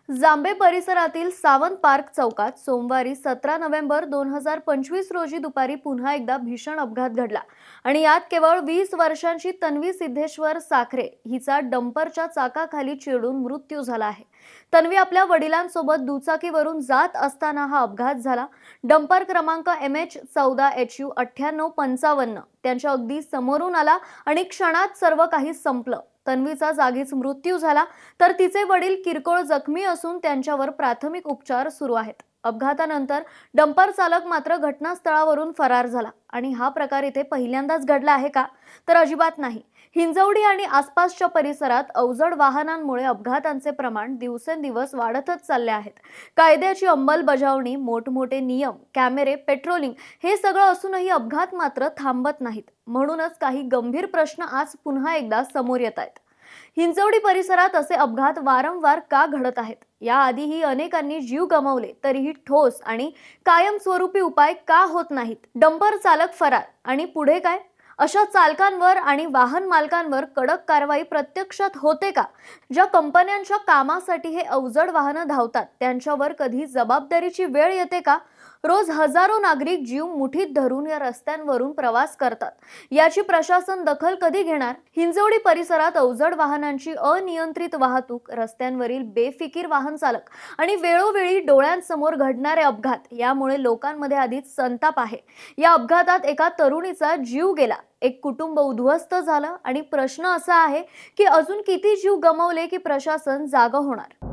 जांबे परिसरातील सावंत पार्क चौकात सोमवारी 17 नोव्हेंबर 2025 रोजी दुपारी पुन्हा एकदा भीषण अपघात घडला आणि यात केवळ 20 वर्षांची तन्वी सिद्धेश्वर साखरे हिचा डंपरच्या चाकाखाली चिरडून मृत्यू झाला आहे। तन्वी आपल्या वडिलांसोबत दुचाकीवरून जात असताना हा अपघात झाला। डंपर क्रमांक MH14HU 9855 त्यांच्या अगदी समोरून आला आणि क्षणात सर्व काही संपलं। तन्वीचा जागीच मृत्यू झाला तर तिचे वडील किरकोळ जखमी असून त्यांच्यावर प्राथमिक उपचार सुरू आहेत। अपघातानंतर डंपर चालक मात्र घटनास्थळावरून फरार झाला आणि हा प्रकार इथे पहिल्यांदाच घडला आहे का? तर अजिबात नाही। हिंजवडी आणि आसपासच्या परिसरात अवजड वाहनांमुळे अपघातांचे प्रमाण दिवसेंदिवस वाढतच चालले आहेत। कायद्याची अंमलबजावणी, मोठमोठे नियम, कॅमेरे, पेट्रोलिंग हे सगळं असूनही अपघात मात्र थांबत नाहीत। म्हणूनच काही गंभीर प्रश्न आज पुन्हा एकदा समोर येत आहेत। हिंजवडी परिसरात असे अपघात वारंवार का घडत आहेत? याआधीही अनेकांनी जीव गमावले तरीही ठोस आणि कायमस्वरूपी उपाय का होत नाहीत? डंपर चालक फरार आणि पुढे काय? अशा चालकांवर आणि वाहन मालकांवर कडक कारवाई प्रत्यक्षात होते का? ज्या कंपन्यांच्या कामासाठी हे अवजड वाहनं धावतात त्यांच्यावर कधी जबाबदारीची वेळ येते का? रोज हजारो नागरिक जीव मुठीत धरून या रस्त्यांवरून प्रवास करतात। याची प्रशासन दखल कधी घेणार? हिंजवडी परिसरात अवजड वाहनांची अनियंत्रित वाहतूक, रस्त्यांवरील बेफिकीर वाहन चालक आणि वेळोवेळी डोळ्यांसमोर घडणारे अपघात यामुळे लोकांमध्ये आधीच संताप आहे। या अपघातात एका तरुणीचा जीव गेला, एक कुटुंब उद्ध्वस्त झालं आणि प्रश्न असा आहे की अजून किती जीव गमावले की प्रशासन जागं होणार?